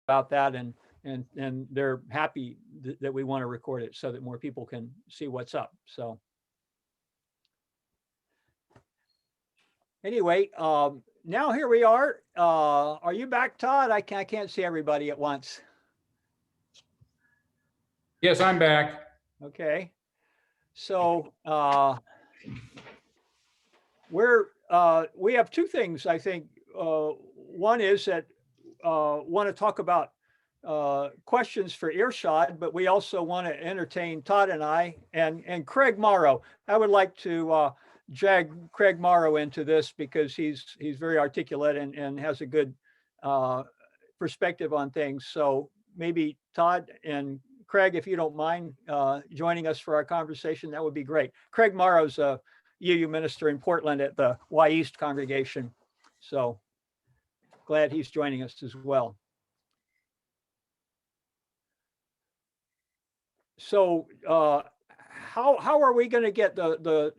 about that, and they're happy that we want to record it so that more people can see what's up. So anyway, now here we are. Are you back, Todd? I can't see everybody at once. Yes, I'm back. Okay. So we have two things, I think. One is that want to talk about questions for earshot, but we also want to entertain Todd and I and Craig Morrow. I would like to drag Craig Morrow into this because he's very articulate and has a good perspective on things. So maybe Todd and Craig, if you don't mind joining us for our conversation, that would be great. Craig Morrow's a UU minister in Portland at the Y East congregation. So glad he's joining us as well. So how are we going to get the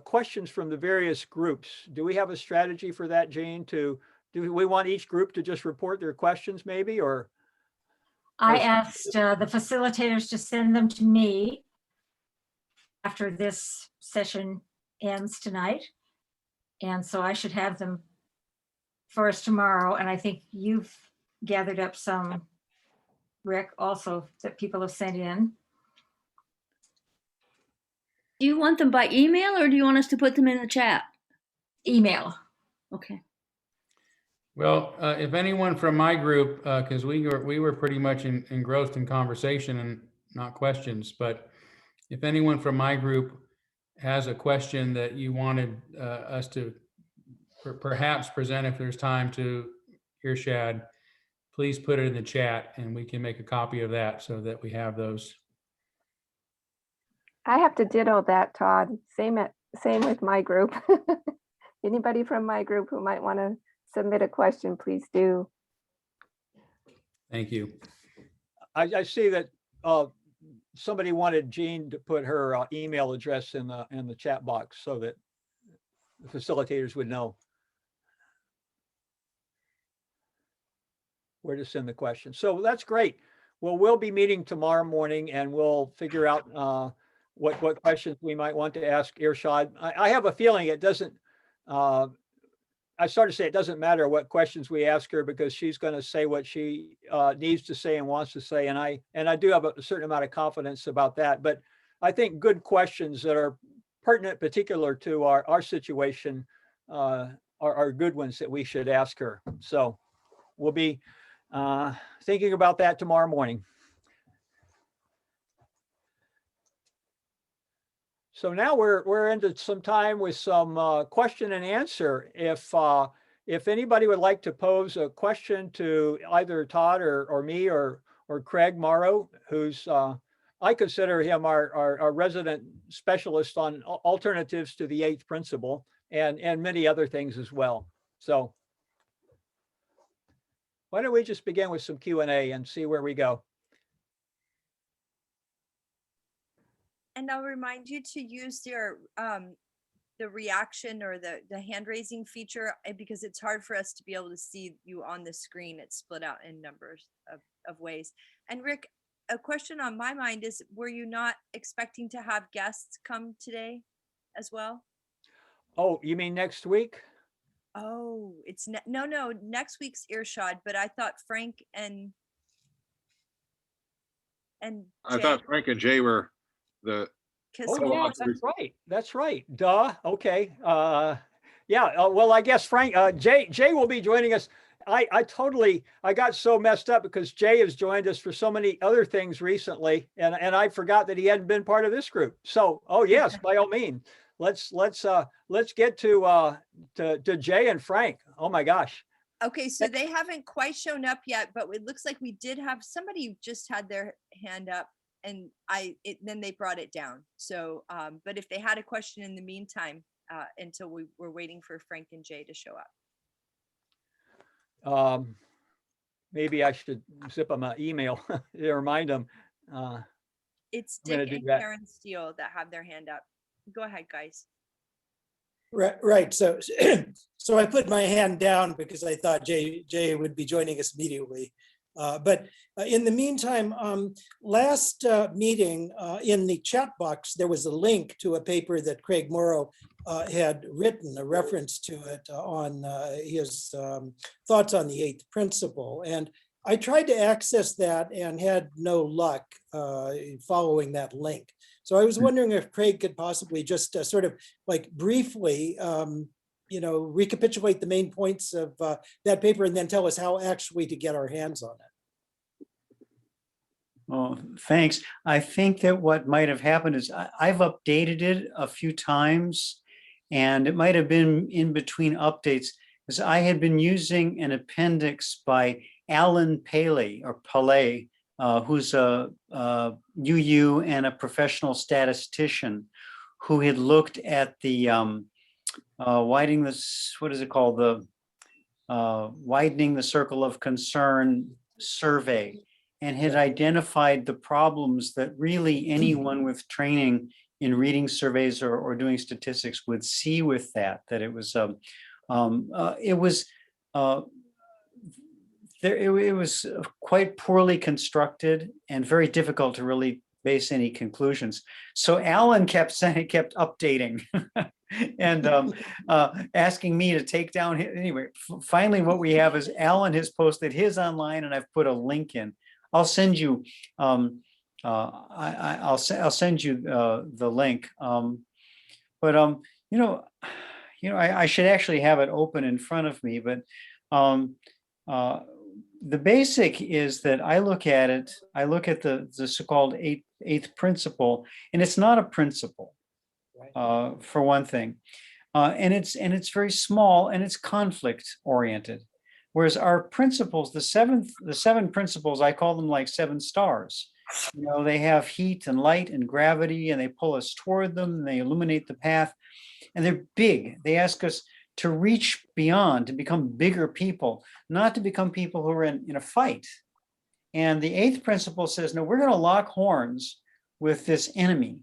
questions from the various groups? Do we have a strategy for that, Jane? Do we want each group to just report their questions maybe, or? I asked the facilitators to send them to me after this session ends tonight. And so I should have them for us tomorrow. And I think you've gathered up some, Rick, also that people have sent in. Do you want them by email or do you want us to put them in the chat? Email. Okay. Well, if anyone from my group, because we were pretty much engrossed in conversation and not questions, but if anyone from my group has a question that you wanted us to perhaps present if there's time to Irshad, please put it in the chat and we can make a copy of that so that we have those. I have to ditto that, Todd. Same with my group. Anybody from my group who might want to submit a question, please do. Thank you. I see that somebody wanted Jean to put her email address in the chat box so that the facilitators would know where to send the question. So that's great. Well, we'll be meeting tomorrow morning and we'll figure out what questions we might want to ask Irshad. I have a feeling it doesn't, I started to say it doesn't matter what questions we ask her because she's going to say what she needs to say and wants to say. And I do have a certain amount of confidence about that. But I think good questions that are pertinent, particular to our situation, are good ones that we should ask her. So we'll be thinking about that tomorrow morning. So now we're into some time with some question and answer. If anybody would like to pose a question to either Todd or me or Craig Morrow, who's I consider him our resident specialist on alternatives to the eighth principle and many other things as well. So why don't we just begin with some Q&A and see where we go. And I'll remind you to use your the reaction or the hand raising feature because it's hard for us to be able to see you on the screen. It's split out in numbers of ways. And Rick, a question on my mind is, were you not expecting to have guests come today as well? Oh, you mean next week? Oh, it's no, next week's Earshot, but I thought Frank and I thought Frank and Jay were the yeah, that's right. Duh. Okay. Yeah. Well, I guess Frank, Jay will be joining us. I got so messed up because Jay has joined us for so many other things recently, and I forgot that he hadn't been part of this group. So, oh yes, by all means, let's get to Jay and Frank. Oh my gosh. Okay, so they haven't quite shown up yet, but it looks like we did have somebody who just had their hand up. And then they brought it down. So, but if they had a question in the meantime, until we were waiting for Frank and Jay to show up. Maybe I should zip them an email to remind them. It's Dick and Karen Steele that have their hand up. Go ahead, guys. Right. So I put my hand down because I thought Jay would be joining us immediately. But in the meantime, last meeting in the chat box, there was a link to a paper that Craig Morrow had written, a reference to it on his thoughts on the eighth principle. And I tried to access that and had no luck following that link. So I was wondering if Craig could possibly just sort of like briefly, recapitulate the main points of that paper and then tell us how actually to get our hands on it. Well, thanks. I think that what might have happened is I've updated it a few times, and it might have been in between updates, because I had been using an appendix by Alan Paley, who's a UU and a professional statistician, who had looked at the widening this, what is it called? The widening the circle of concern survey, and had identified the problems that really anyone with training in reading surveys or doing statistics would see with that it was it was quite poorly constructed and very difficult to really base any conclusions. So Alan kept updating and asking me to take down anyway. Finally, what we have is Alan has posted his online, and I've put a link in. I'll send you. I'll send you the link. I should actually have it open in front of me, but the basic is that I look at it. I look at the so-called eighth principle, and it's not a principle, for one thing, and it's very small and it's conflict oriented. Whereas our principles, the seven principles, I call them like 7 stars. They have heat and light and gravity, and they pull us toward them, and they illuminate the path, and they're big. They ask us to reach beyond, to become bigger people, not to become people who are in a fight. And the 8th principle says, no, we're going to lock horns with this enemy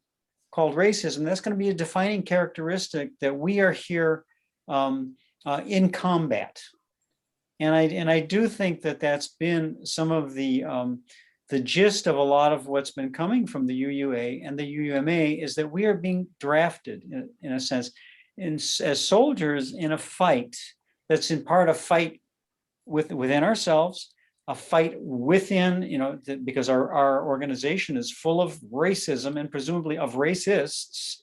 called racism. That's going to be a defining characteristic that we are here in combat. And I do think that that's been some of the gist of a lot of what's been coming from the UUA and the UUMA, is that we are being drafted in a sense as soldiers in a fight that's in part a fight within ourselves, a fight within, because our organization is full of racism and presumably of racists,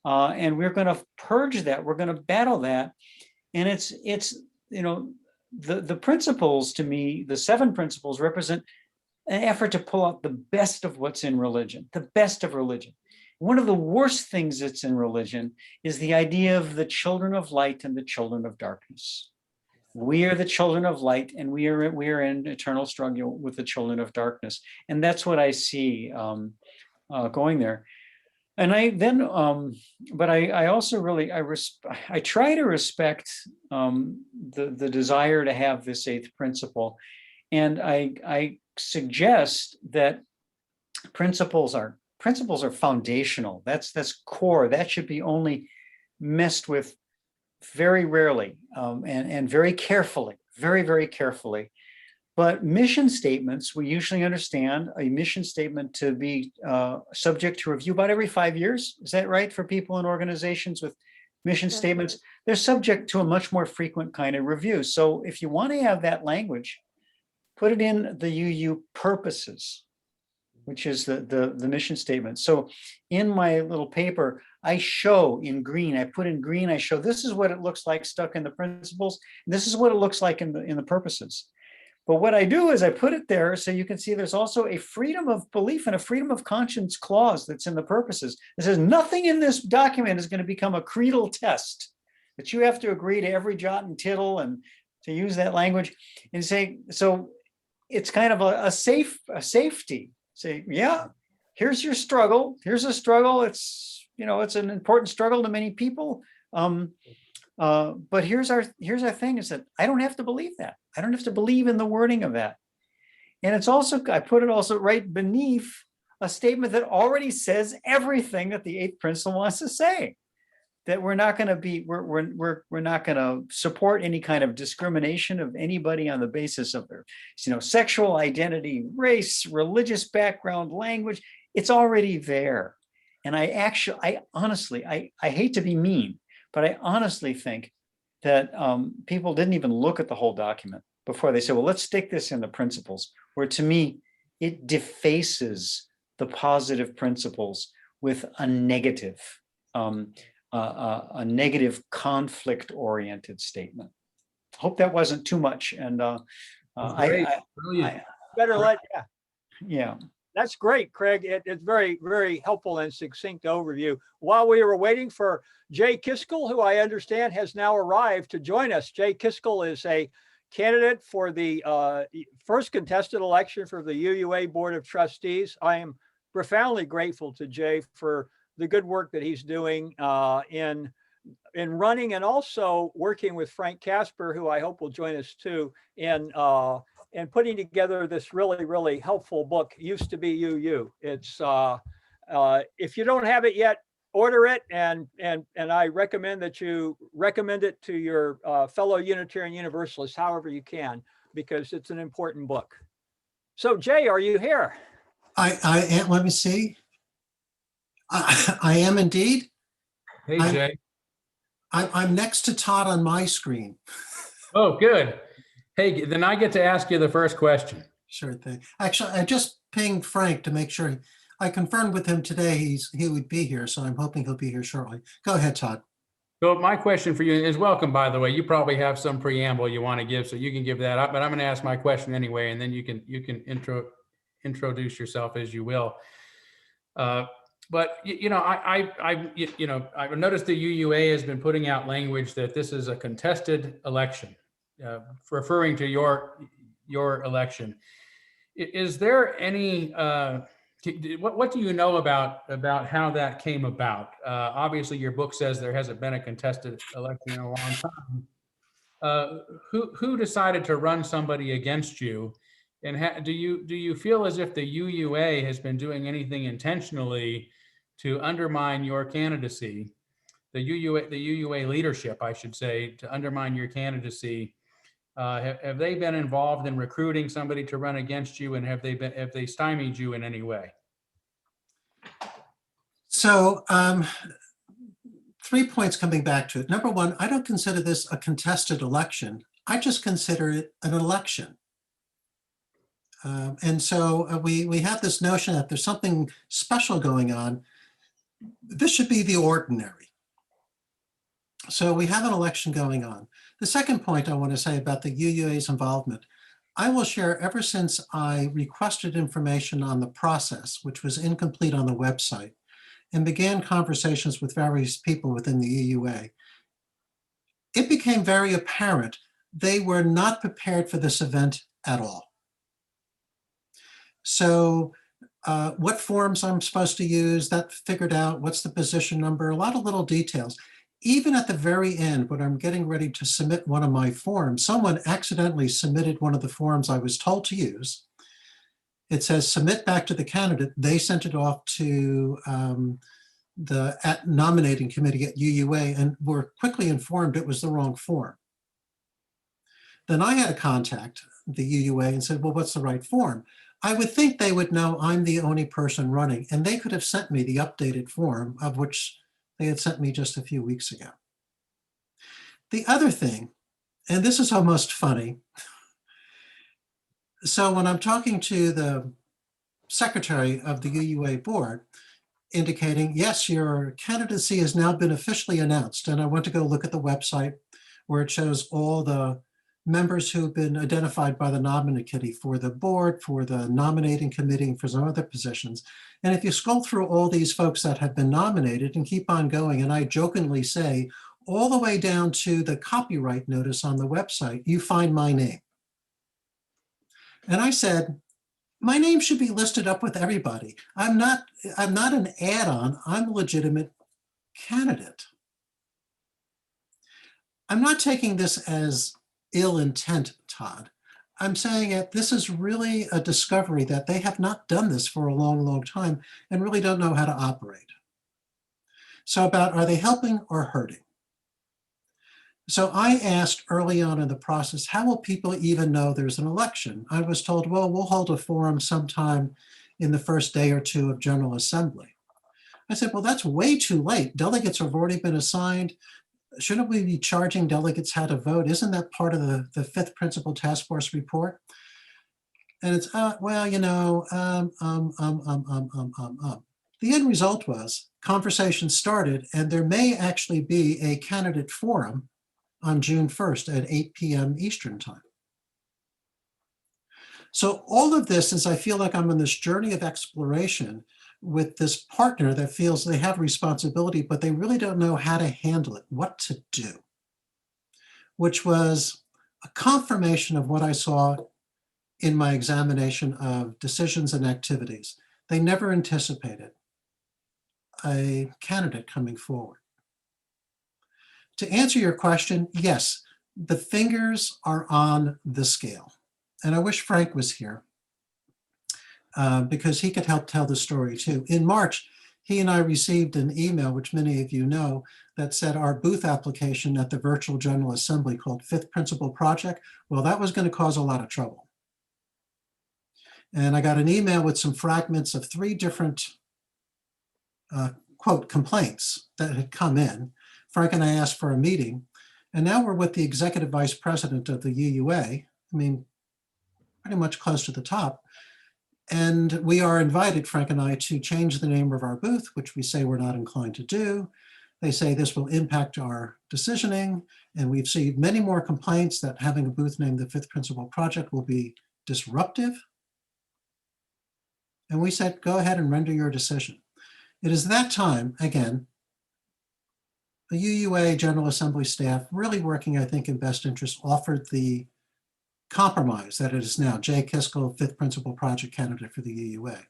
and we're going to purge that. We're going to battle that, and it's the principles, to me, the 7 principles represent an effort to pull out the best of what's in religion, the best of religion. One of the worst things that's in religion is the idea of the children of light and the children of darkness. We are the children of light, and we are in eternal struggle with the children of darkness. And that's what I see going there. And I then, but I also really, I try to respect the desire to have this 8th principle. And I suggest that principles are foundational. That's core. That should be only messed with very rarely and very carefully, very, very carefully. But mission statements, we usually understand a mission statement to be subject to review about every 5 years. Is that right for people in organizations with mission statements? They're subject to a much more frequent kind of review. So if you want to have that language, put it in the UU purposes, which is the mission statement. So in my little paper, I show in green, I put in green, I show this is what it looks like stuck in the principles. This is what it looks like in the purposes. But what I do is I put it there so you can see there's also a freedom of belief and a freedom of conscience clause that's in the purposes. It says nothing in this document is going to become a creedal test, that you have to agree to every jot and tittle and to use that language and say, so it's kind of a safety. Say, yeah, here's your struggle. Here's a struggle. It's an important struggle to many people. But here's our thing, is that I don't have to believe that. I don't have to believe in the wording of that. And it's also, I put it also right beneath a statement that already says everything that the 8th principle wants to say. that we're not going to be, we're not going to support any kind of discrimination of anybody on the basis of their, sexual identity, race, religious background, language. It's already there. And I honestly, I hate to be mean, but I honestly think that people didn't even look at the whole document before they said, well, let's stick this in the principles, where to me, it defaces the positive principles with a negative conflict-oriented statement. Hope that wasn't too much. And Great. Brilliant. Better let, yeah. Yeah. That's great, Craig. It's very, very helpful and succinct overview. While we were waiting for Jay Kiskell, who I understand has now arrived to join us. Jay Kiskell is a candidate for the first contested election for the UUA Board of Trustees. I am profoundly grateful to Jay for the good work that he's doing in running, and also working with Frank Casper, who I hope will join us too, in putting together this really, really helpful book, Used to Be UU. It's if you don't have it yet, order it, and I recommend that you recommend it to your fellow Unitarian Universalists however you can, because it's an important book. So Jay, are you here? I am. Let me see. I am indeed. Hey, Jay. I'm next to Todd on my screen. Oh, good. Hey, then I get to ask you the first question. Sure thing. Actually, I just pinged Frank to make sure. I confirmed with him today he would be here, so I'm hoping he'll be here shortly. Go ahead, Todd. So my question for you is, welcome, by the way. You probably have some preamble you want to give, so you can give that up, but I'm going to ask my question anyway, and then you can introduce yourself as you will. But I've noticed the UUA has been putting out language that this is a contested election, referring to your election. Is there any what do you know about how that came about? Obviously, your book says there hasn't been a contested election in a long time. Who decided to run somebody against you? And do you feel as if the UUA has been doing anything intentionally to undermine your candidacy, the UUA leadership, I should say, to undermine your candidacy? Have they been involved in recruiting somebody to run against you, and have they stymied you in any way? So 3 points coming back to it. Number one, I don't consider this a contested election. I just consider it an election. And so we have this notion that there's something special going on. This should be the ordinary. So we have an election going on. The second point I want to say about the UUA's involvement, I will share ever since I requested information on the process, which was incomplete on the website, and began conversations with various people within the UUA. It became very apparent they were not prepared for this event at all. So what forms I'm supposed to use, that figured out, what's the position number, a lot of little details. Even at the very end, when I'm getting ready to submit one of my forms, someone accidentally submitted one of the forms I was told to use. It says submit back to the candidate. They sent it off to the nominating committee at UUA and were quickly informed it was the wrong form. Then I had to contact the UUA and said, well, what's the right form? I would think they would know I'm the only person running, and they could have sent me the updated form, of which they had sent me just a few weeks ago. The other thing, and this is almost funny. So when I'm talking to the secretary of the UUA board, indicating, yes, your candidacy has now been officially announced, and I went to go look at the website where it shows all the members who've been identified by the nominating committee for the board, for the nominating committee, and for some other positions. And if you scroll through all these folks that have been nominated and keep on going, and I jokingly say, all the way down to the copyright notice on the website, you find my name. And I said, my name should be listed up with everybody. I'm not an add-on, I'm a legitimate candidate. I'm not taking this as ill intent, Todd. I'm saying that this is really a discovery that they have not done this for a long, long time and really don't know how to operate. So about, are they helping or hurting? So I asked early on in the process, how will people even know there's an election? I was told, well, we'll hold a forum sometime in the first day or two of General Assembly. I said, well, that's way too late. Delegates have already been assigned. Shouldn't we be charging delegates how to vote? Isn't that part of the fifth principal task force report? And it's, well, you know, The end result was conversations started, and there may actually be a candidate forum on June 1st at 8 p.m. Eastern time. So all of this is, I feel like I'm on this journey of exploration with this partner that feels they have responsibility, but they really don't know how to handle it, what to do, which was a confirmation of what I saw in my examination of decisions and activities. They never anticipated a candidate coming forward. To answer your question, yes, the fingers are on the scale. And I wish Frank was here because he could help tell the story too. In March, he and I received an email, which many of you know, that said our booth application at the virtual General Assembly called Fifth Principal Project, well, that was going to cause a lot of trouble. And I got an email with some fragments of 3 different, quote, complaints that had come in. Frank and I asked for a meeting, and now we're with the executive vice president of the UUA, I mean, pretty much close to the top. And we are invited, Frank and I, to change the name of our booth, which we say we're not inclined to do. They say this will impact our decisioning, and we've seen many more complaints that having a booth named the Fifth Principal Project will be disruptive. And we said, go ahead and render your decision. It is that time, again, the UUA General Assembly staff, really working, I think, in best interest, offered the compromise that it is now Jay Kiskell, Fifth Principal Project candidate for the UUA.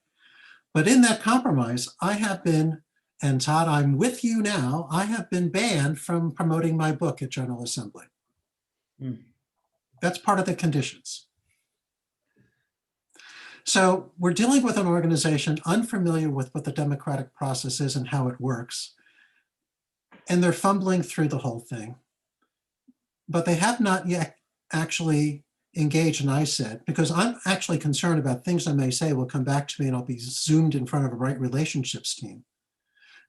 But in that compromise, I have been, and Todd, I'm with you now, I have been banned from promoting my book at General Assembly. That's part of the conditions. So we're dealing with an organization unfamiliar with what the democratic process is and how it works. And they're fumbling through the whole thing. But they have not yet actually engaged in ISED, because I'm actually concerned about things I may say will come back to me and I'll be zoomed in front of a right relationships team.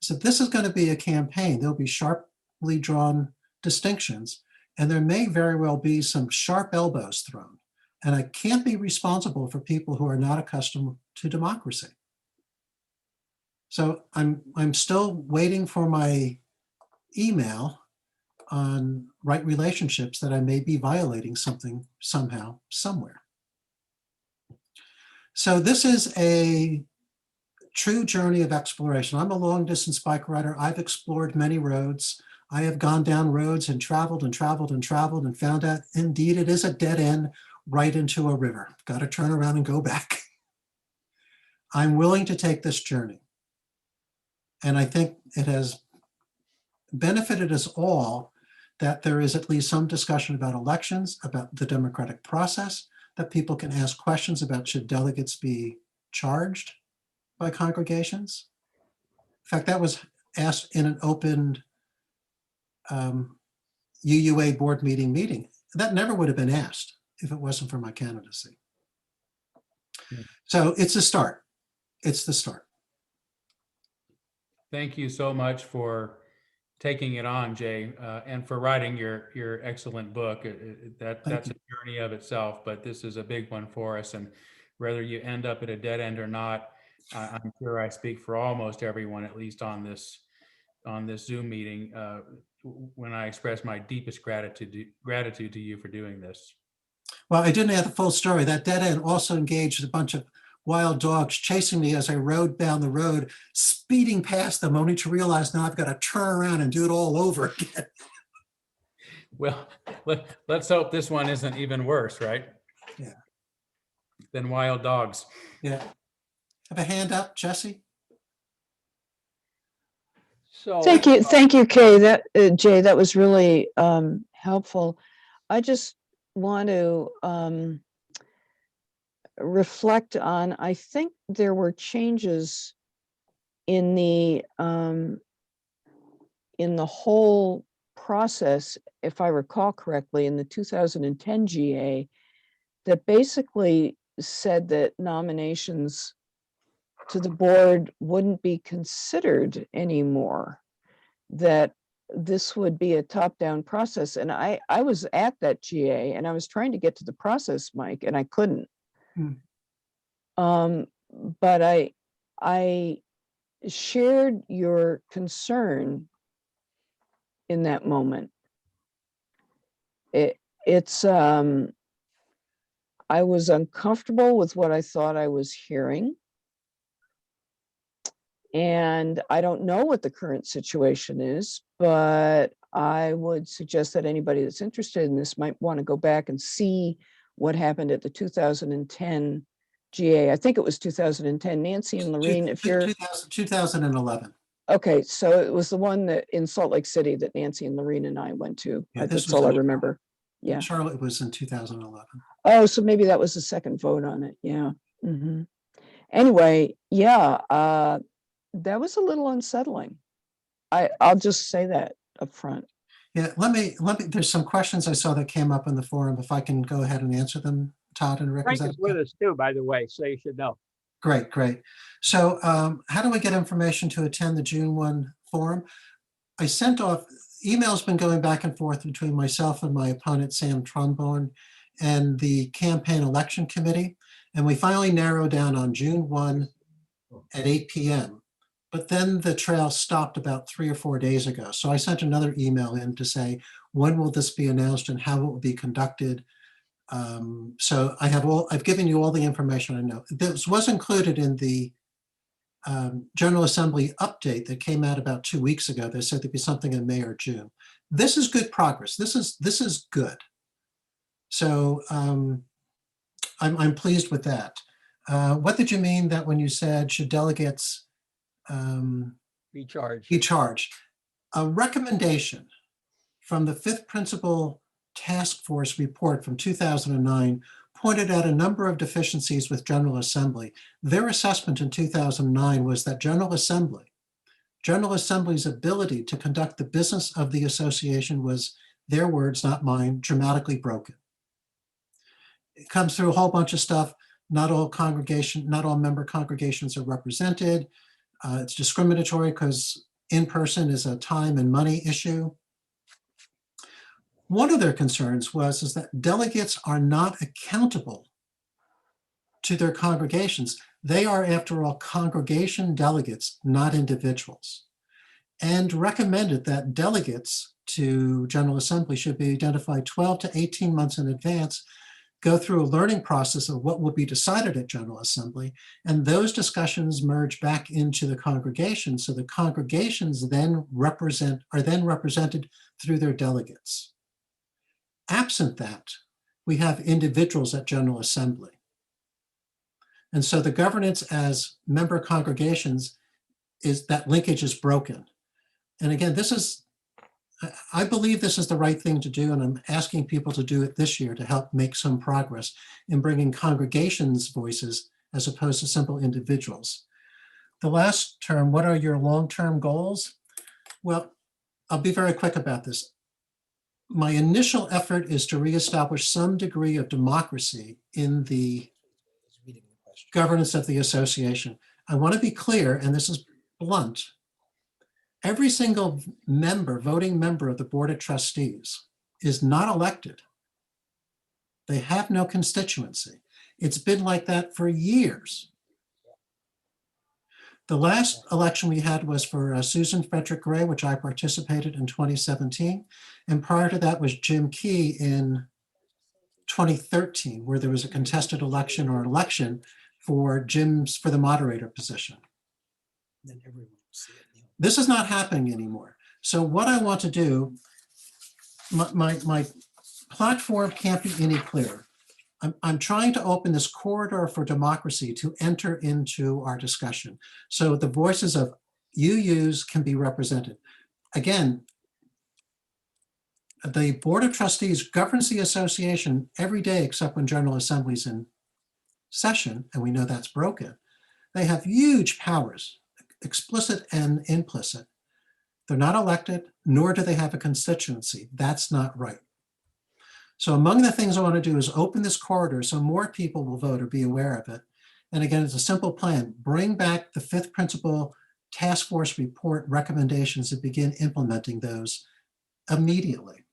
So this is going to be a campaign. There'll be sharply drawn distinctions, and there may very well be some sharp elbows thrown. And I can't be responsible for people who are not accustomed to democracy. So I'm still waiting for my email on right relationships that I may be violating something somehow, somewhere. So this is a true journey of exploration. I'm a long distance bike rider. I've explored many roads. I have gone down roads and traveled and traveled and traveled and found out indeed it is a dead end right into a river. Got to turn around and go back. I'm willing to take this journey. And I think it has benefited us all that there is at least some discussion about elections, about the democratic process, that people can ask questions about should delegates be charged by congregations. In fact, that was asked in an open UUA board meeting. That never would have been asked if it wasn't for my candidacy. So it's a start. It's the start. Thank you so much for taking it on, Jay, and for writing your excellent book. That's a journey of itself, but this is a big one for us. And whether you end up at a dead end or not, I'm sure I speak for almost everyone, at least on this Zoom meeting, when I express my deepest gratitude to you for doing this. Well, I didn't have the full story. That dead end also engaged a bunch of wild dogs chasing me as I rode down the road, speeding past them, only to realize now I've got to turn around and do it all over again. Well, let's hope this one isn't even worse, right? Yeah. Than wild dogs. Yeah. Have a hand up, Jesse. So Thank you, Kay. Jay, that was really helpful. I just want to reflect on, I think there were changes in the in the whole process, if I recall correctly, in the 2010 GA, that basically said that nominations to the board wouldn't be considered anymore, that this would be a top-down process. And I was at that GA and I was trying to get to the process, Mike, and I couldn't. But I shared your concern in that moment. I was uncomfortable with what I thought I was hearing. And I don't know what the current situation is, but I would suggest that anybody that's interested in this might want to go back and see what happened at the 2010 GA. I think it was 2010. Nancy and Lorene, if you're 2011. okay, so it was the one that in Salt Lake City that Nancy and Lorene and I went to. Yeah, this That's was all I in remember. Yeah. Charlotte was in 2011. Oh, so maybe that was the second vote on it. Yeah. Anyway, yeah, that was a little unsettling. I'll just say that up front. Yeah, there's some questions I saw that came up in the forum. If I can go ahead and answer them, Todd and Rick. Frank is with us too, by the way, so you should know. Great, great. So how do we get information to attend the June 1 forum? I sent off, emails been going back and forth between myself and my opponent, Sam Tromborn, and the campaign election committee. And we finally narrowed down on June 1 at 8 p.m. But then the trail stopped about 3 or 4 days ago. So I sent another email in to say, when will this be announced and how it will be conducted? So I've given you all the information I know. This was included in the General Assembly update that came out about 2 weeks ago. They said there'd be something in May or June. This is good progress. This is good. So I'm pleased with that. What did you mean that when you said should delegates Be charged. be charged? A recommendation from the Fifth Principal Task Force report from 2009 pointed out a number of deficiencies with General Assembly. Their assessment in 2009 was that General Assembly's ability to conduct the business of the association was, their words, not mine, dramatically broken. It comes through a whole bunch of stuff. Not all member congregations are represented. It's discriminatory because in-person is a time and money issue. One of their concerns is that delegates are not accountable to their congregations. They are, after all, congregation delegates, not individuals, and recommended that delegates to General Assembly should be identified 12 to 18 months in advance, go through a learning process of what will be decided at General Assembly, and those discussions merge back into the congregation. So the congregations are then represented through their delegates. Absent that, we have individuals at General Assembly. And so the governance as member congregations that linkage is broken. And again, I believe this is the right thing to do, and I'm asking people to do it this year to help make some progress in bringing congregations' voices as opposed to simple individuals. The last term, what are your long-term goals? Well, I'll be very quick about this. My initial effort is to reestablish some degree of democracy in the governance of the association. I want to be clear, and this is blunt. Every single voting member of the Board of Trustees is not elected. They have no constituency. It's been like that for years. The last election we had was for Susan Frederick Gray, which I participated in 2017. And prior to that was Jim Key in 2013, where there was a contested election for the moderator position. This is not happening anymore. So what I want to do, my platform can't be any clearer. I'm trying to open this corridor for democracy to enter into our discussion. So the voices of UUs can be represented. Again, the Board of Trustees governs the association every day except when General Assembly's in session, and we know that's broken. They have huge powers, explicit and implicit. They're not elected, nor do they have a constituency. That's not right. So among the things I want to do is open this corridor so more people will vote or be aware of it. And again, it's a simple plan. Bring back the fifth principle task force report recommendations and begin implementing those immediately.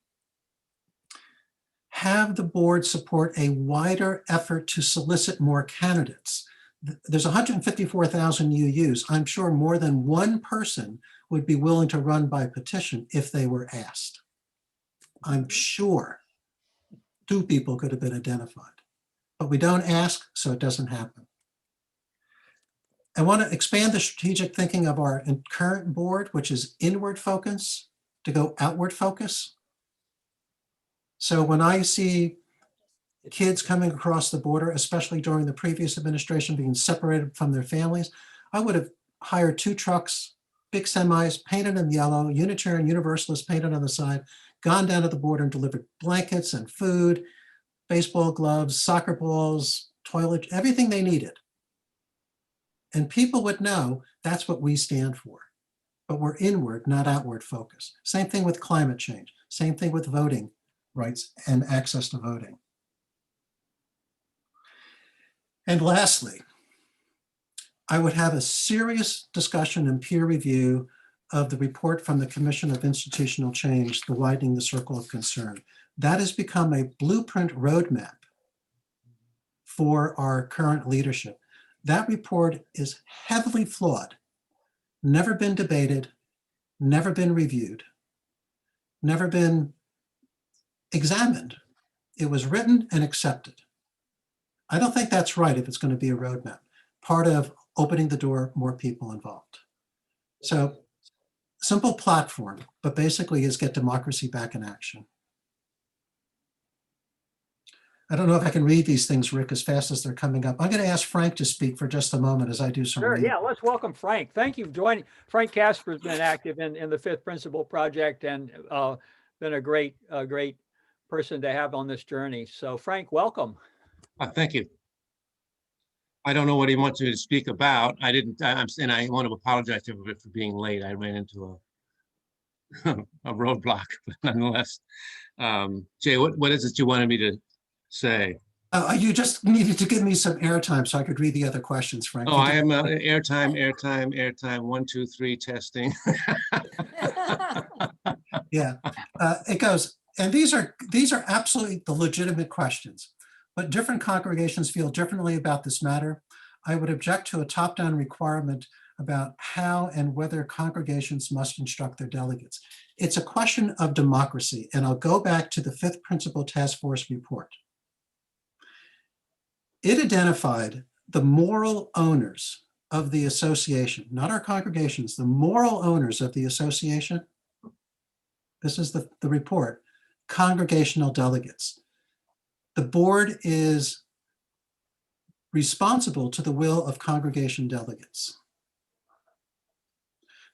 Have the board support a wider effort to solicit more candidates. There's 154,000 UUs. I'm sure more than one person would be willing to run by petition if they were asked. I'm sure 2 people could have been identified, but we don't ask, so it doesn't happen. I want to expand the strategic thinking of our current board, which is inward focus, to go outward focus. So when I see kids coming across the border, especially during the previous administration, being separated from their families, I would have hired 2 trucks, big semis, painted them yellow, Unitarian Universalist painted on the side, gone down to the border and delivered blankets and food, baseball gloves, soccer balls, toilet, everything they needed. And people would know that's what we stand for. But we're inward, not outward focused. Same thing with climate change. Same thing with voting rights and access to voting. And lastly, I would have a serious discussion and peer review of the report from the Commission of Institutional Change, the Widening the Circle of Concern. That has become a blueprint roadmap for our current leadership. That report is heavily flawed, never been debated, never been reviewed, never been examined. It was written and accepted. I don't think that's right if it's going to be a roadmap, part of opening the door, more people involved. So simple platform, but basically is get democracy back in action. I don't know if I can read these things, Rick, as fast as they're coming up. I'm going to ask Frank to speak for just a moment as I do some Sure, reading. yeah, let's welcome Frank. Thank you for joining. Frank Casper's been active in the Fifth Principle Project and been a great person to have on this journey. So Frank, welcome. Thank you. I don't know what he wants me to speak about. I want to apologize to everybody for being late. I ran into a roadblock, but nonetheless. Jay, what is it you wanted me to say? You just needed to give me some airtime so I could read the other questions, Frank. Oh, I am airtime, 1, 2, 3 testing. Yeah, it goes, and these are absolutely the legitimate questions, but different congregations feel differently about this matter. I would object to a top-down requirement about how and whether congregations must instruct their delegates. It's a question of democracy, and I'll go back to the Fifth Principle Task Force report. It identified the moral owners of the association, not our congregations, the moral owners of the association. This is the report, congregational delegates. The board is responsible to the will of congregation delegates.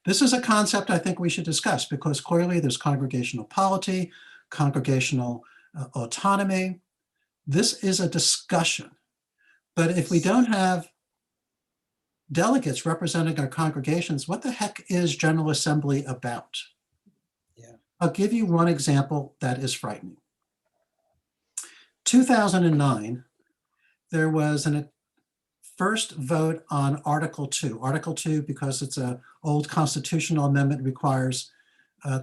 This is a concept I think we should discuss because clearly there's congregational polity, congregational autonomy. This is a discussion. But if we don't have delegates representing our congregations, what the heck is General Assembly about? Yeah. I'll give you one example that is frightening. 2009, there was a first vote on Article 2. Article 2, because it's an old constitutional amendment, requires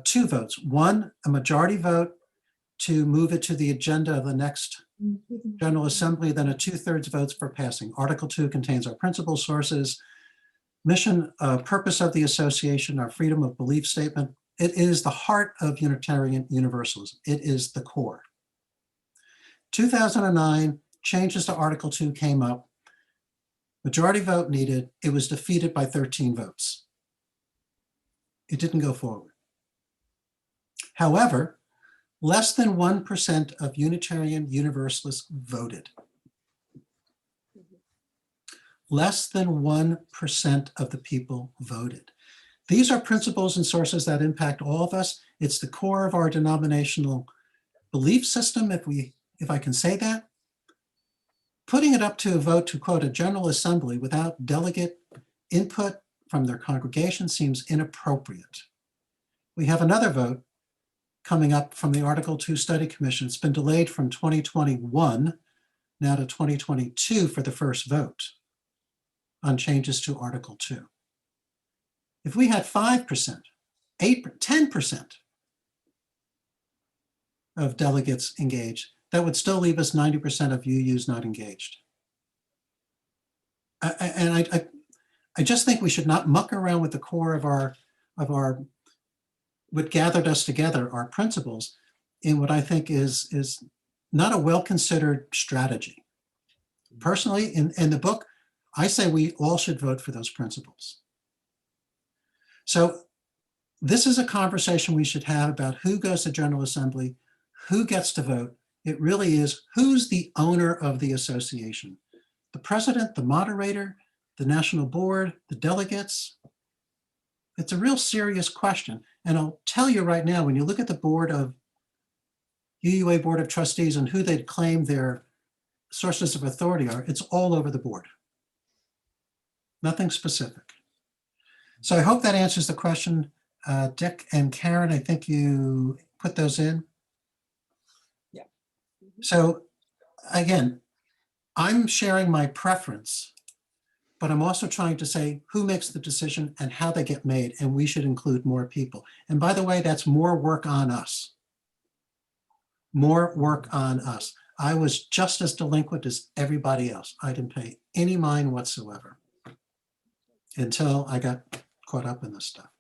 2 votes. One, a majority vote to move it to the agenda of the next General Assembly, then a 2/3 votes for passing. Article 2 contains our principal sources, mission, purpose of the association, our freedom of belief statement. It is the heart of Unitarian Universalism. It is the core. 2009, changes to Article 2 came up. Majority vote needed. It was defeated by 13 votes. It didn't go forward. However, less than 1% of Unitarian Universalists voted. Less than 1% of the people voted. These are principles and sources that impact all of us. It's the core of our denominational belief system, if I can say that. Putting it up to a vote to quote a General Assembly without delegate input from their congregation seems inappropriate. We have another vote coming up from the Article 2 Study Commission. It's been delayed from 2021 now to 2022 for the first vote on changes to Article 2. If we had 5%, 8%, 10% of delegates engaged, that would still leave us 90% of UUs not engaged. I just think we should not muck around with the core of our what gathered us together, our principles, in what I think is not a well-considered strategy. Personally, in the book, I say we all should vote for those principles. So this is a conversation we should have about who goes to General Assembly, who gets to vote. It really is who's the owner of the association. The president, the moderator, the national board, the delegates. It's a real serious question. And I'll tell you right now, when you look at the board of UUA Board of Trustees and who they'd claim their sources of authority are, it's all over the board. Nothing specific. So I hope that answers the question. Dick and Karen, I think you put those in. Yeah. So again, I'm sharing my preference, but I'm also trying to say who makes the decision and how they get made, and we should include more people. And by the way, that's more work on us. More work on us. I was just as delinquent as everybody else. I didn't pay any mind whatsoever until I got caught up in this stuff.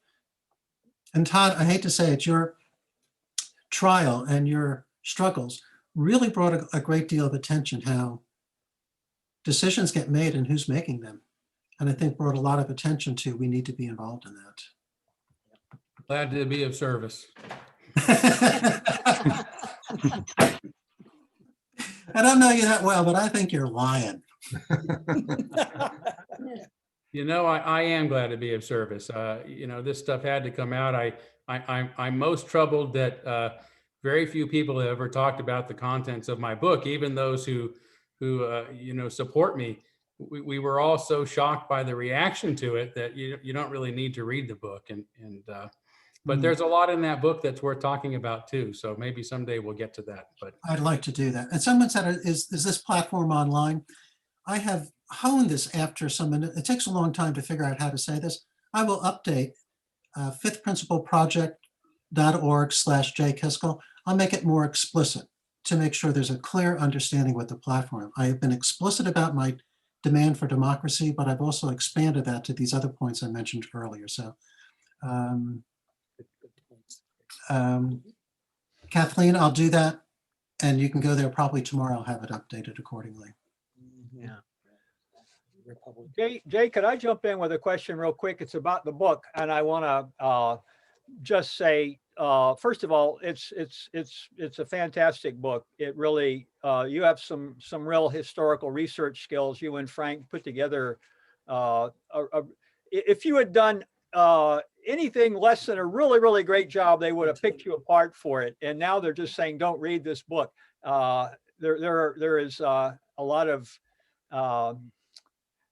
And Todd, I hate to say it, your trial and your struggles really brought a great deal of attention how decisions get made and who's making them. And I think brought a lot of attention to we need to be involved in that. Glad to be of service. I don't know you that well, but I think you're lying. You know, I am glad to be of service. You know, this stuff had to come out. I'm most troubled that very few people have ever talked about the contents of my book, even those who you know, support me. We were all so shocked by the reaction to it that you don't really need to read the book. But there's a lot in that book that's worth talking about too. So maybe someday we'll get to that. But I'd like to do that. And someone said, is this platform online? I have honed this after some minute. It takes a long time to figure out how to say this. I will update fifthprincipleproject.org/jkiskel. I'll make it more explicit to make sure there's a clear understanding with the platform. I have been explicit about my demand for democracy, but I've also expanded that to these other points I mentioned earlier. So Kathleen, I'll do that. And you can go there probably tomorrow. I'll have it updated accordingly. Yeah. Jay, could I jump in with a question real quick? It's about the book, and I want to just say, first of all, it's a fantastic book. It really, you have some real historical research skills. You and Frank put together. If you had done anything less than a really, really great job, they would have picked you apart for it. And now they're just saying, don't read this book. There is a lot of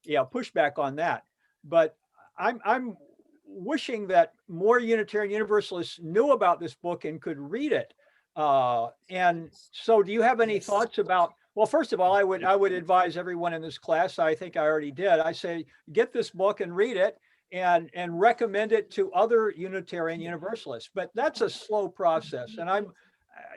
pushback on that. But I'm wishing that more Unitarian Universalists knew about this book and could read it. And so do you have any thoughts about, well, first of all, I would advise everyone in this class, I think I already did, I say, get this book and read it and recommend it to other Unitarian Universalists. But that's a slow process. And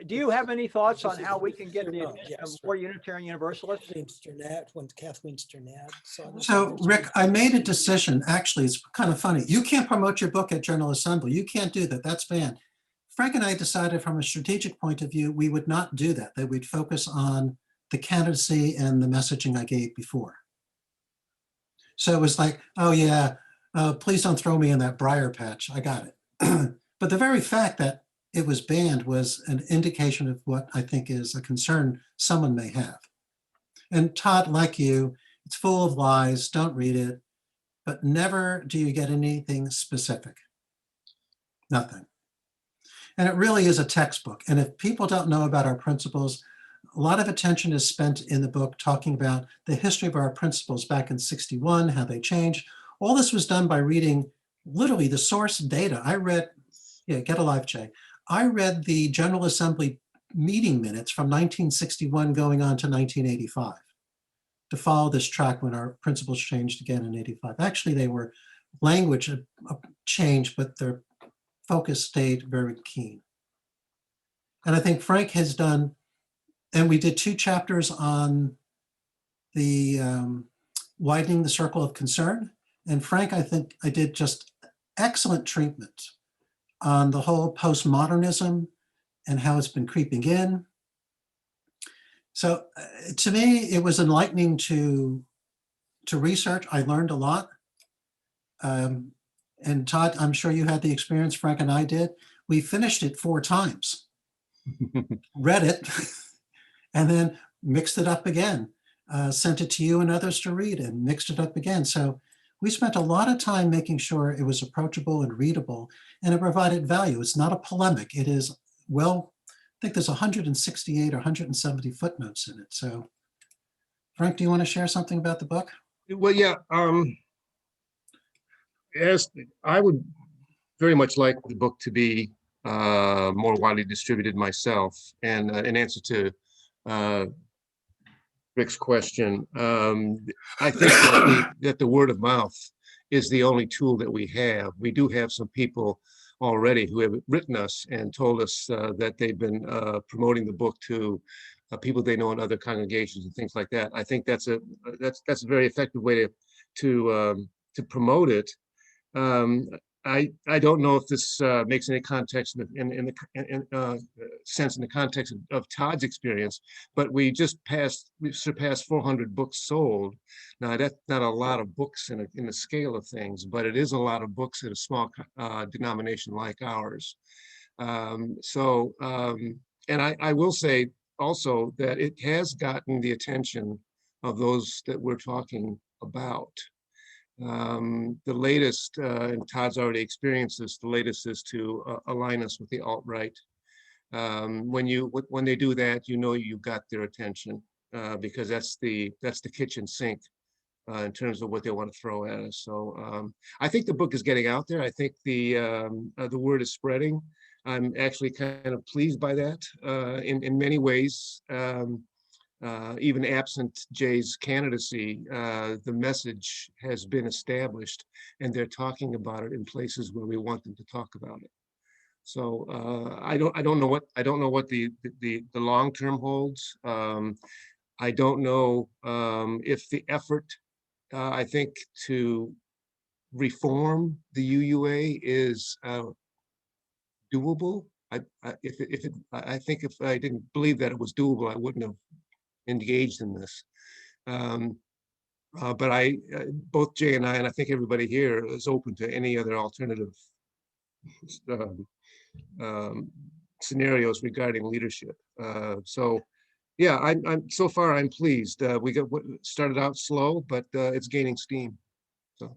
do you have any thoughts on how we can get the admission of more Unitarian Universalists? Kathleen Sternad. So Rick, I made a decision. Actually, it's kind of funny. You can't promote your book at General Assembly. You can't do that. That's banned. Frank and I decided from a strategic point of view, we would not do that, that we'd focus on the candidacy and the messaging I gave before. So it was like, oh yeah, please don't throw me in that briar patch. I got it. But the very fact that it was banned was an indication of what I think is a concern someone may have. And Todd, like you, it's full of lies, don't read it, but never do you get anything specific. Nothing. And it really is a textbook. And if people don't know about our principles, a lot of attention is spent in the book talking about the history of our principles back in '61, how they changed. All this was done by reading literally the source data. I read, Yeah, get a life, Jay. I read the General Assembly meeting minutes from 1961 going on to 1985 to follow this track when our principles changed again in 85. Actually, they were language changed, but their focus stayed very keen. And I think Frank has done, and we did 2 chapters on the widening the circle of concern. And Frank, I think I did just excellent treatment on the whole postmodernism and how it's been creeping in. So to me, it was enlightening to research. I learned a lot. And Todd, I'm sure you had the experience Frank and I did. We finished it 4 times, read it, and then mixed it up again, sent it to you and others to read and mixed it up again. So we spent a lot of time making sure it was approachable and readable, and it provided value. It's not a polemic. It is, well, I think there's 168 or 170 footnotes in it. So Frank, do you want to share something about the book? Well, yeah, as I would very much like the book to be more widely distributed myself. And in answer to Rick's question, I think that the word of mouth is the only tool that we have. We do have some people already who have written us and told us that they've been promoting the book to people they know in other congregations and things like that. I think that's a very effective way to promote it. I don't know if this makes any context in sense in the context of Todd's experience, but we've surpassed 400 books sold. Now that's not a lot of books in the scale of things, but it is a lot of books at a small denomination like ours. And I will say also that it has gotten the attention of those that we're talking about. The latest, and Todd's already experienced this, the latest is to align us with the alt-right. When they do that, you know you've got their attention because that's the kitchen sink in terms of what they want to throw at us. So I think the book is getting out there. I think the word is spreading. I'm actually kind of pleased by that in many ways. Even absent Jay's candidacy, the message has been established, and they're talking about it in places where we want them to talk about it. So I don't know what the long term holds. I don't know if the effort I think to reform the UUA is doable. I think if I didn't believe that it was doable, I wouldn't have engaged in this. But both Jay and I think everybody here is open to any other alternative scenarios regarding leadership. So yeah, so far I'm pleased. We started out slow, but it's gaining steam. So.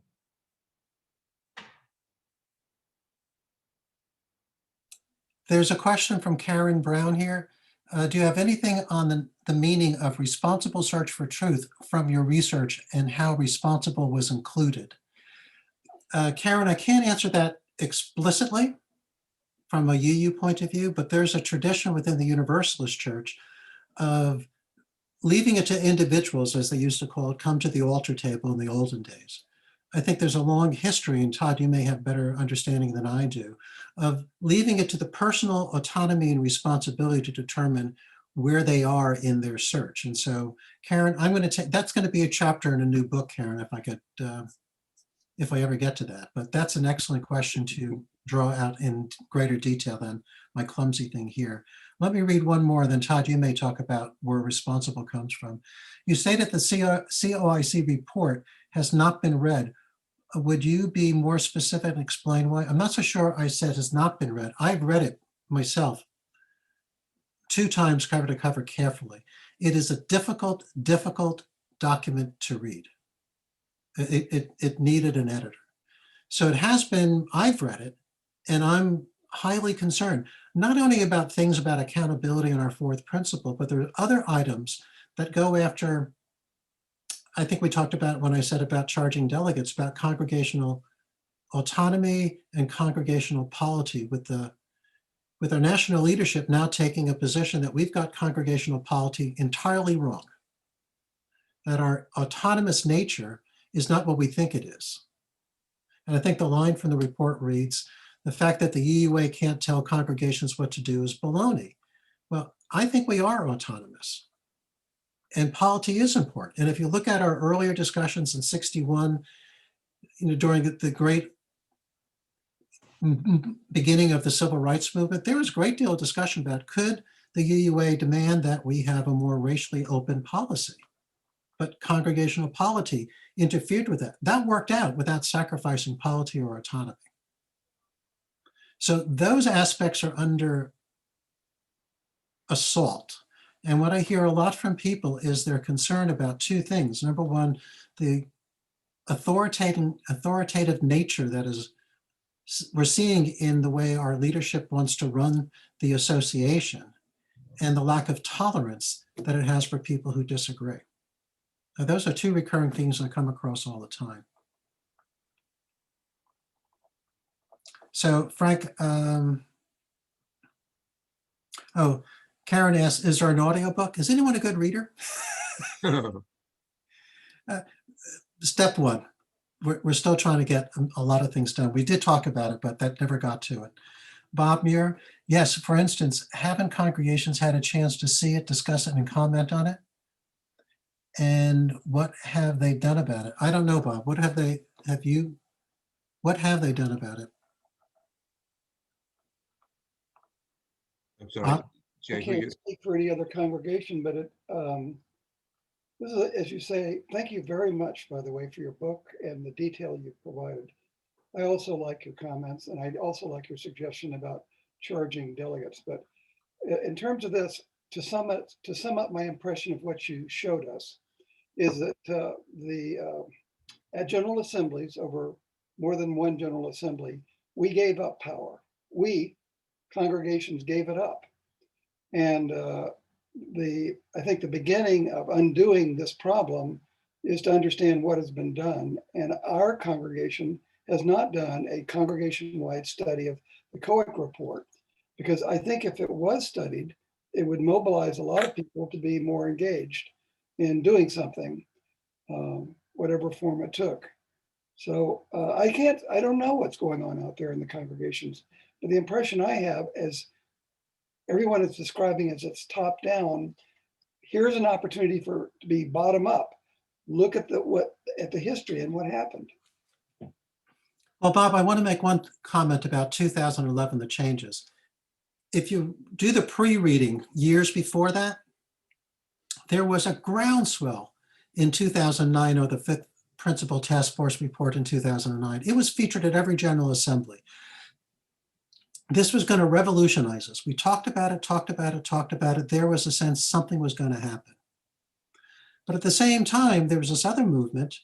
There's a question from Karen Brown here. Do you have anything on the meaning of responsible search for truth from your research and how responsible was included? Karen, I can't answer that explicitly from a UU point of view, but there's a tradition within the Universalist Church of leaving it to individuals, as they used to call it, come to the altar table in the olden days. I think there's a long history, and Todd, you may have better understanding than I do, of leaving it to the personal autonomy and responsibility to determine where they are in their search. And so, Karen, that's going to be a chapter in a new book, Karen, if I ever get to that. But that's an excellent question to draw out in greater detail than my clumsy thing here. Let me read one more, then Todd, you may talk about where responsible comes from. You say that the COIC report has not been read. Would you be more specific and explain why? I'm not so sure I said has not been read. I've read it myself 2 times cover to cover carefully. It is a difficult document to read. It needed an editor. So it has been, I've read it, and I'm highly concerned, not only about things about accountability in our 4th principle, but there are other items that go after, I think we talked about when I said about charging delegates, about congregational autonomy and congregational polity, with our national leadership now taking a position that we've got congregational polity entirely wrong, that our autonomous nature is not what we think it is. And I think the line from the report reads, the fact that the UUA can't tell congregations what to do is baloney. Well, I think we are autonomous. And polity is important. And if you look at our earlier discussions in 61, during the great beginning of the civil rights movement, there was a great deal of discussion about, could the UUA demand that we have a more racially open policy? But congregational polity interfered with that. That worked out without sacrificing polity or autonomy. So those aspects are under assault. And what I hear a lot from people is they're concerned about two things. Number one, the authoritative nature that is we're seeing in the way our leadership wants to run the association, and the lack of tolerance that it has for people who disagree. Now, those are two recurring themes I come across all the time. So Frank, oh, Karen asks, is there an audiobook? Is anyone a good reader? Step one, we're still trying to get a lot of things done. We did talk about it, but that never got to it. Bob Muir, yes, for instance, haven't congregations had a chance to see it, discuss it, and comment on it? And what have they done about it? I don't know, Bob. What have they done about it? I'm sorry. I can't speak for any other congregation, but this is, as you say, thank you very much, by the way, for your book and the detail you've provided. I also like your comments, and I also like your suggestion about charging delegates. But in terms of this, to sum up my impression of what you showed us, is that at General Assemblies, over more than one General Assembly, we gave up power. We, congregations, gave it up. And I think the beginning of undoing this problem is to understand what has been done. And our congregation has not done a congregation-wide study of the COIC report, because I think if it was studied, it would mobilize a lot of people to be more engaged in doing something, whatever form it took. So I don't know what's going on out there in the congregations, but the impression I have is everyone is describing as it's top down. Here's an opportunity to be bottom up. Look at the history and what happened. Well, Bob, I want to make one comment about 2011, the changes. If you do the pre-reading years before that, there was a groundswell in 2009, or the Fifth Principal Task Force report in 2009. It was featured at every General Assembly. This was going to revolutionize us. We talked about it. There was a sense something was going to happen. But at the same time, there was this other movement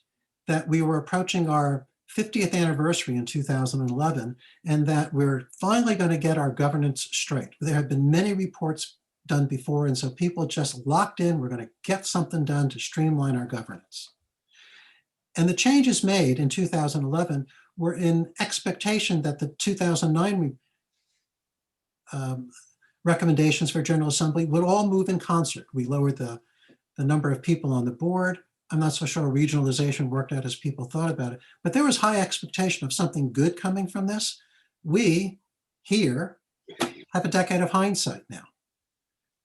that we were approaching our 50th anniversary in 2011, and that we're finally going to get our governance straight. There have been many reports done before, and so people just locked in, we're going to get something done to streamline our governance. And the changes made in 2011 were in expectation that the 2009 recommendations for General Assembly would all move in concert. We lowered the number of people on the board. I'm not so sure regionalization worked out as people thought about it, but there was high expectation of something good coming from this. We here have a decade of hindsight now.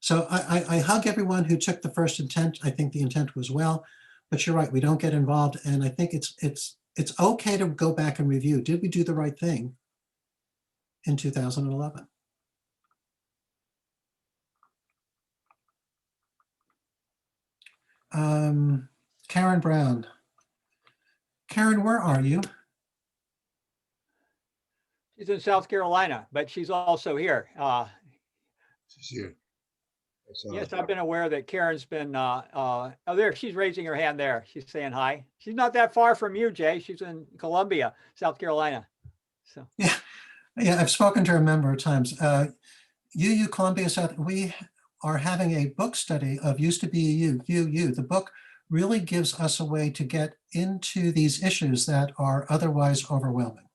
So I hug everyone who took the first intent. I think the intent was well, but you're right, we don't get involved. And I think it's okay to go back and review. Did we do the right thing in 2011? Karen Brown. Karen, where are you? She's in South Carolina, but she's also here. She's here. Yes, I've been aware that Karen's been, oh, there, she's raising her hand there. She's saying hi. She's not that far from you, Jay. She's in Columbia, South Carolina. So yeah, I've spoken to her a number of times. UU Columbia South, we are having a book study of Used to Be UU. The book really gives us a way to get into these issues that are otherwise overwhelming.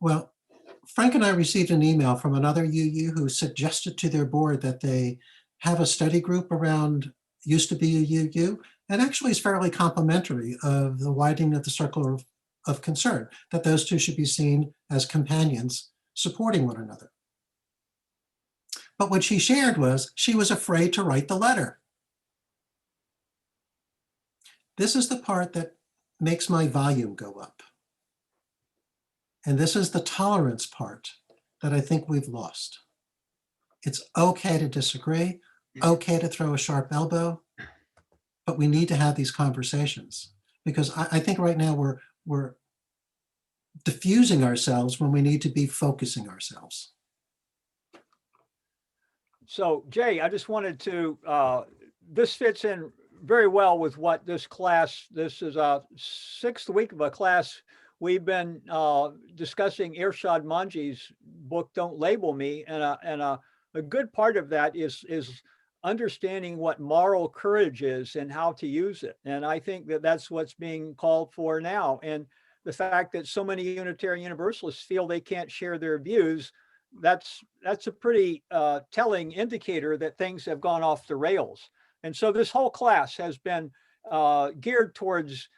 Well, Frank and I received an email from another UU who suggested to their board that they have a study group around used to be a UU, and actually is fairly complimentary of the widening of the circle of concern, that those two should be seen as companions supporting one another. But what she shared was she was afraid to write the letter. This is the part that makes my volume go up. And this is the tolerance part that I think we've lost. It's okay to disagree, okay to throw a sharp elbow, but we need to have these conversations, because I think right now we're diffusing ourselves when we need to be focusing ourselves. So Jay, I just wanted to, this fits in very well with what this class, this is a 6th week of a class. We've been discussing Irshad Manji's book, Don't Label Me. And a good part of that is understanding what moral courage is and how to use it. And I think that that's what's being called for now. And the fact that so many Unitarian Universalists feel they can't share their views, that's a pretty telling indicator that things have gone off the rails. And so this whole class has been geared towards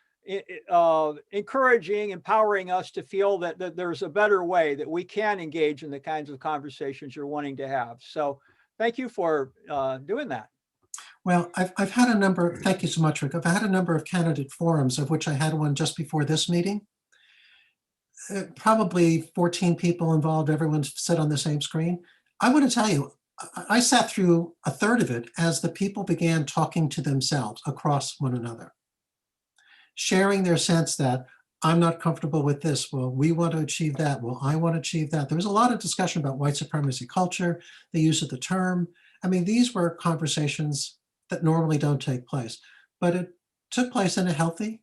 encouraging, empowering us to feel that there's a better way, that we can engage in the kinds of conversations you're wanting to have. So thank you for doing that. Well, I've had a number, thank you so much, Rick. I've had a number of candidate forums, of which I had one just before this meeting. Probably 14 people involved, everyone sat on the same screen. I want to tell you, I sat through a third of it as the people began talking to themselves across one another, sharing their sense that I'm not comfortable with this. Well, we want to achieve that. Well, I want to achieve that. There was a lot of discussion about white supremacy culture, the use of the term. I mean, these were conversations that normally don't take place, but it took place in a healthy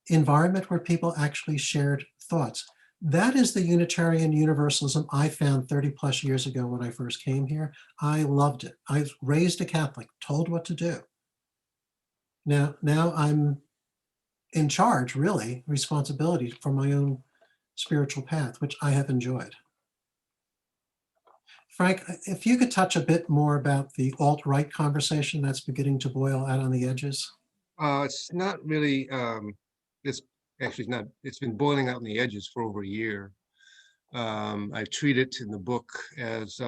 environment where people actually shared thoughts. That is the Unitarian Universalism I found 30 plus years ago when I first came here. I loved it. I was raised a Catholic, told what to do. Now I'm in charge, really, responsibility for my own spiritual path, which I have enjoyed. Frank, if you could touch a bit more about the alt-right conversation that's beginning to boil out on the edges. It's not really, it's actually not, it's been boiling out on the edges for over a year. I treat it in the book as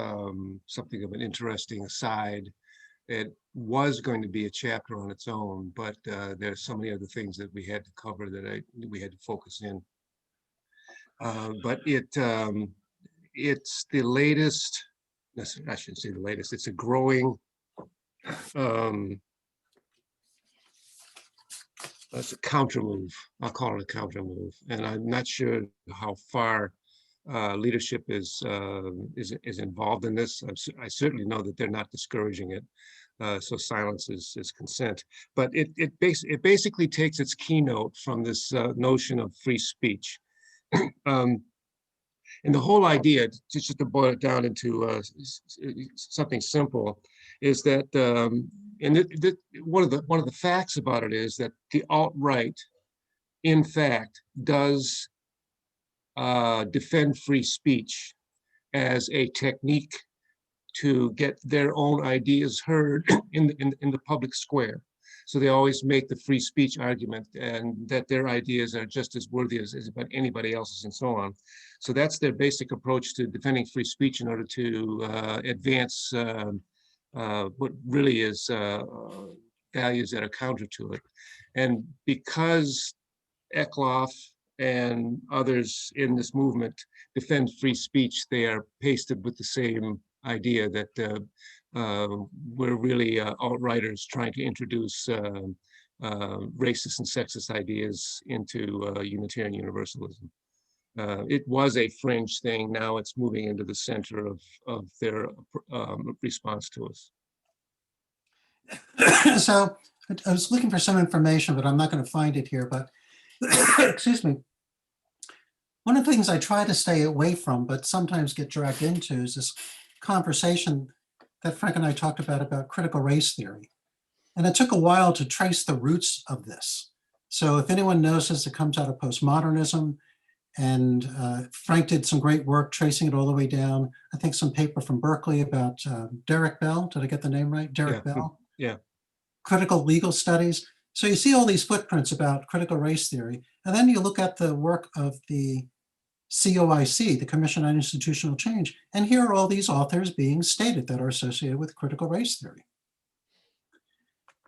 something of an interesting aside. It was going to be a chapter on its own, but there's so many other things that we had to cover that we had to focus in. But it's the latest, I shouldn't say the latest, it's a growing, it's a counter move. I'll call it a counter move. And I'm not sure how far leadership is involved in this. I certainly know that they're not discouraging it. So silence is consent. But it basically takes its keynote from this notion of free speech. And the whole idea, just to boil it down into something simple, is that one of the facts about it is that the alt-right, in fact, does defend free speech as a technique to get their own ideas heard in the public square. So they always make the free speech argument, and that their ideas are just as worthy as anybody else's, and so on. So that's their basic approach to defending free speech in order to advance what really is values that are counter to it. And because Eckloff and others in this movement defend free speech, they are pasted with the same idea that we're really alt-righters trying to introduce racist and sexist ideas into Unitarian Universalism. It was a fringe thing. Now it's moving into the center of their response to us. So I was looking for some information, but I'm not going to find it here. But excuse me. One of the things I try to stay away from, but sometimes get dragged into, is this conversation that Frank and I talked about critical race theory. And it took a while to trace the roots of this. So if anyone knows this, it comes out of postmodernism. And Frank did some great work tracing it all the way down. I think some paper from Berkeley about Derek Bell. Did I get the name right? Derek Yeah. Bell. Yeah. Critical legal studies. So you see all these footprints about critical race theory. And then you look at the work of the COIC, the Commission on Institutional Change. And here are all these authors being stated that are associated with critical race theory.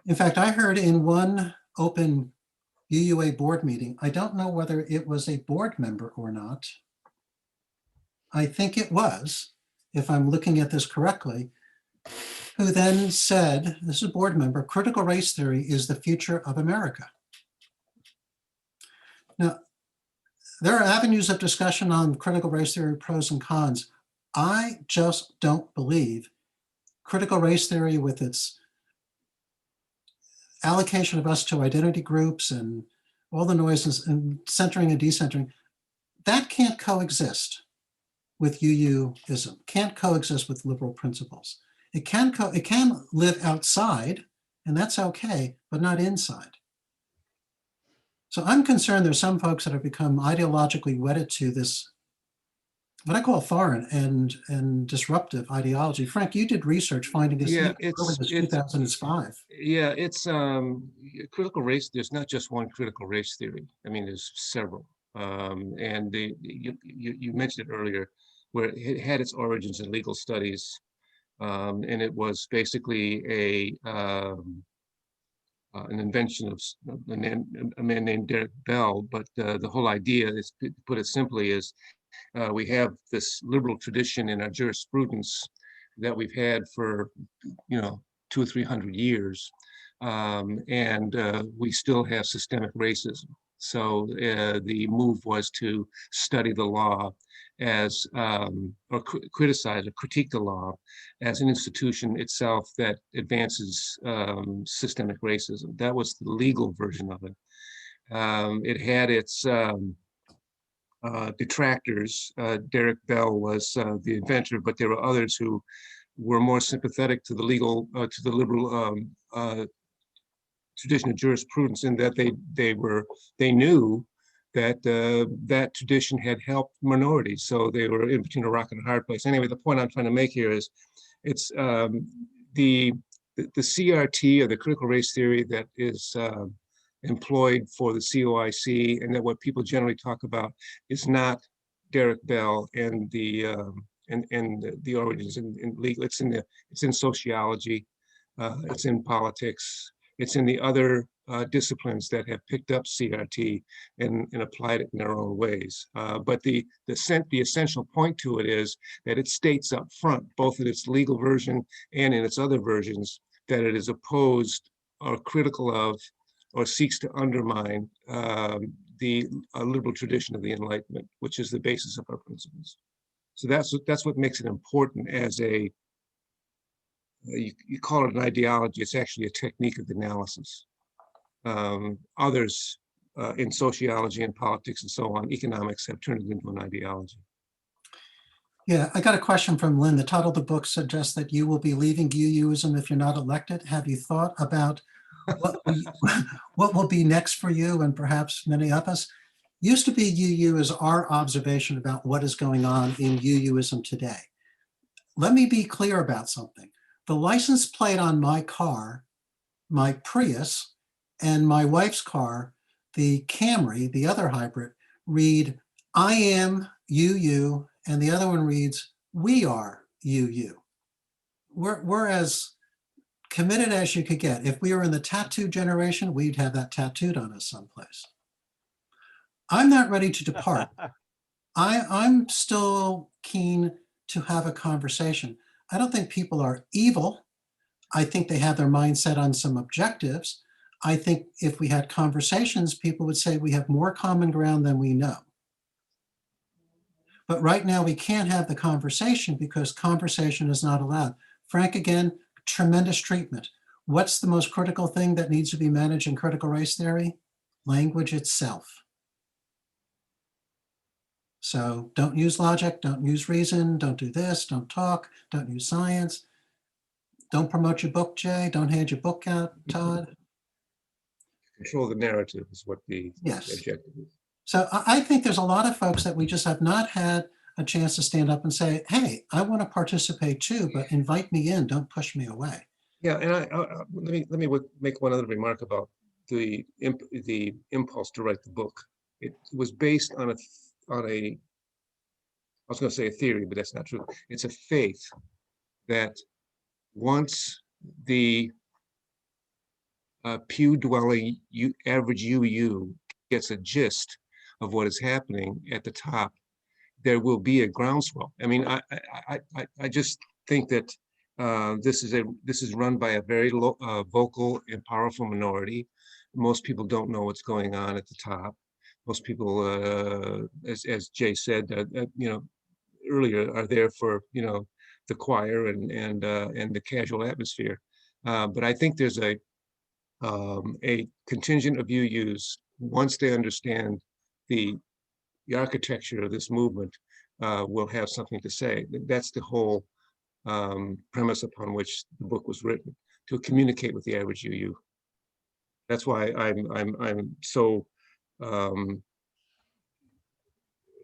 In fact, I heard in one open UUA board meeting, I don't know whether it was a board member or not. I think it was, if I'm looking at this correctly, who then said, this is a board member, critical race theory is the future of America. Now, there are avenues of discussion on critical race theory, pros and cons. I just don't believe critical race theory with its allocation of us to identity groups and all the noises and centering and decentering, that can't coexist with UUism, can't coexist with liberal principles. It can live outside, and that's okay, but not inside. So I'm concerned there's some folks that have become ideologically wedded to this, what I call foreign and disruptive ideology. Frank, you did research finding this Yeah, even early as 2005. Yeah, it's critical race. There's not just one critical race theory. I mean, there's several. And you mentioned it earlier, where it had its origins in legal studies. And it was basically an invention of a man named Derek Bell. But the whole idea is, to put it simply, is we have this liberal tradition in our jurisprudence that we've had for, 200 or 300 years, and we still have systemic racism. So the move was to study the law as, or criticize or critique the law as an institution itself that advances systemic racism. That was the legal version of it. It had its detractors. Derek Bell was the inventor, but there were others who were more sympathetic to the legal, to the liberal tradition of jurisprudence, in that they knew that that tradition had helped minorities, so they were in between a rock and a hard place. Anyway, the point I'm trying to make here is, it's the CRT, or the critical race theory, that is employed for the COIC, and that what people generally talk about is not Derek Bell and the origins in legal. It's in sociology, it's in politics, it's in the other disciplines that have picked up CRT and applied it in their own ways. But the essential point to it is that it states up front, both in its legal version and in its other versions, that it is opposed or critical of, or seeks to undermine the liberal tradition of the Enlightenment, which is the basis of our principles. So that's what makes it important as a, you call it an ideology, it's actually a technique of analysis. Others in sociology and politics and so on, economics, have turned it into an ideology. Yeah, I got a question from Lynn. The title of the book suggests that you will be leaving UUism if you're not elected. Have you thought about what will be next for you and perhaps many of us? Used to be UU is our observation about what is going on in UUism today. Let me be clear about something. The license plate on my car, my Prius, and my wife's car, the Camry, the other hybrid, read, I am UU, and the other one reads, we are UU. We're as committed as you could get. If we were in the tattoo generation, we'd have that tattooed on us someplace. I'm not ready to depart. I'm still keen to have a conversation. I don't think people are evil. I think they have their mindset on some objectives. I think if we had conversations, people would say we have more common ground than we know. But right now we can't have the conversation because conversation is not allowed. Frank, again, tremendous treatment. What's the most critical thing that needs to be managed in critical race theory? Language itself. So don't use logic, don't use reason, don't do this, don't talk, don't use science. Don't promote your book, Jay. Don't hand your book out, Todd. Control the narrative is what the Yes. objective is. So I think there's a lot of folks that we just have not had a chance to stand up and say, hey, I want to participate too, but invite me in, don't push me away. Yeah, and let me make one other remark about the impulse to write the book. It was based on I was going to say a theory, but that's not true. It's a faith that once the pew-dwelling average UU gets a gist of what is happening at the top, there will be a groundswell. I mean, I just think that this is run by a very vocal and powerful minority. Most people don't know what's going on at the top. Most people, as Jay said, earlier, are there for the choir and the casual atmosphere. But I think there's a contingent of UUs, once they understand the architecture of this movement, will have something to say. That's the whole premise upon which the book was written, to communicate with the average UU. That's why I'm so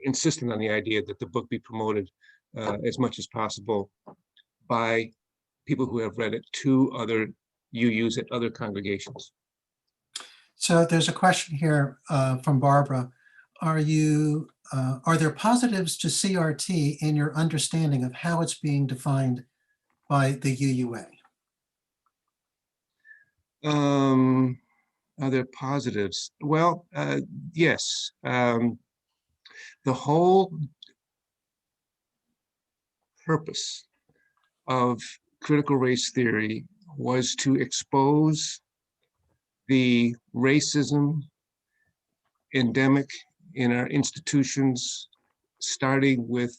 insistent on the idea that the book be promoted as much as possible by people who have read it to other UUs at other congregations. So there's a question here from Barbara. Are there positives to CRT in your understanding of how it's being defined by the UUA? Are there positives? Well, yes. The whole purpose of critical race theory was to expose the racism endemic in our institutions, starting with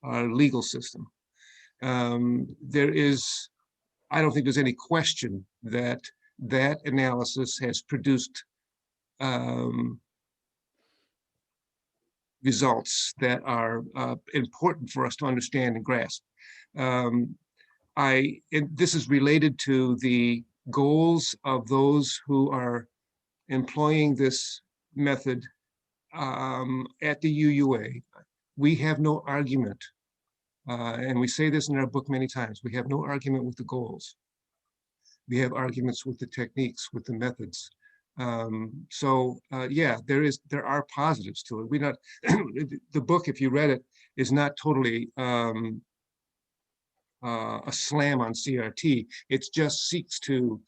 our legal system. I don't think there's any question that that analysis has produced results that are important for us to understand and grasp. This is related to the goals of those who are employing this method at the UUA. We have no argument, and we say this in our book many times, we have no argument with the goals. We have arguments with the techniques, with the methods. Yeah, there are positives to it. The book, if you read it, is not totally a slam on CRT. It just seeks to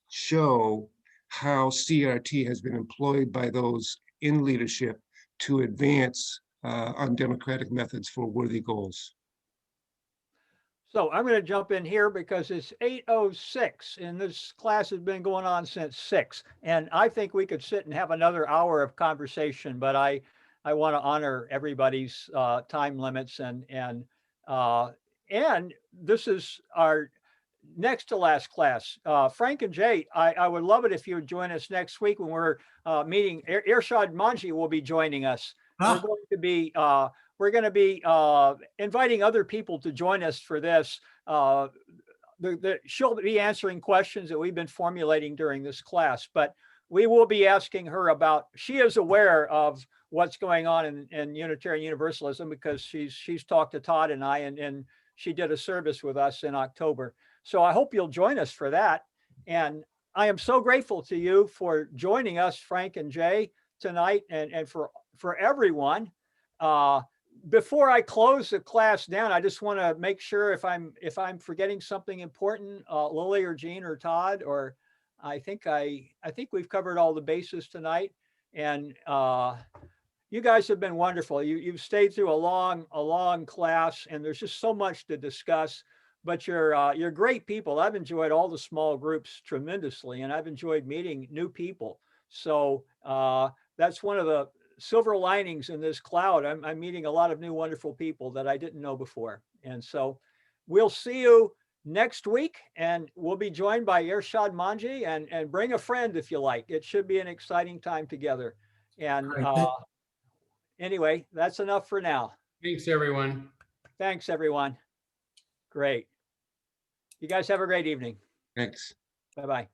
show how CRT has been employed by those in leadership to advance undemocratic methods for worthy goals. So I'm going to jump in here because it's 8:06 and this class has been going on since 6. And I think we could sit and have another hour of conversation, but I want to honor everybody's time limits and this is our next to last class. Frank and Jay, I would love it if you would join us next week when we're meeting. Irshad Manji will be joining us. We're going to be inviting other people to join us for this. She'll be answering questions that we've been formulating during this class, but we will be asking her about, she is aware of what's going on in Unitarian Universalism because she's talked to Todd and I, and she did a service with us in October. So I hope you'll join us for that. And I am so grateful to you for joining us, Frank and Jay, tonight, and for everyone. Before I close the class down, I just want to make sure if I'm forgetting something important, Lily or Jean or Todd, or I think we've covered all the bases tonight. And you guys have been wonderful. You've stayed through a long class, and there's just so much to discuss. But you're great people. I've enjoyed all the small groups tremendously, and I've enjoyed meeting new people. So that's one of the silver linings in this cloud. I'm meeting a lot of new wonderful people that I didn't know before. And so we'll see you next week, and we'll be joined by Irshad Manji, and bring a friend if you like. It should be an exciting time together. And anyway, that's enough for now. Thanks, everyone. Thanks, everyone. Great. You guys have a great evening. Thanks. Bye-bye.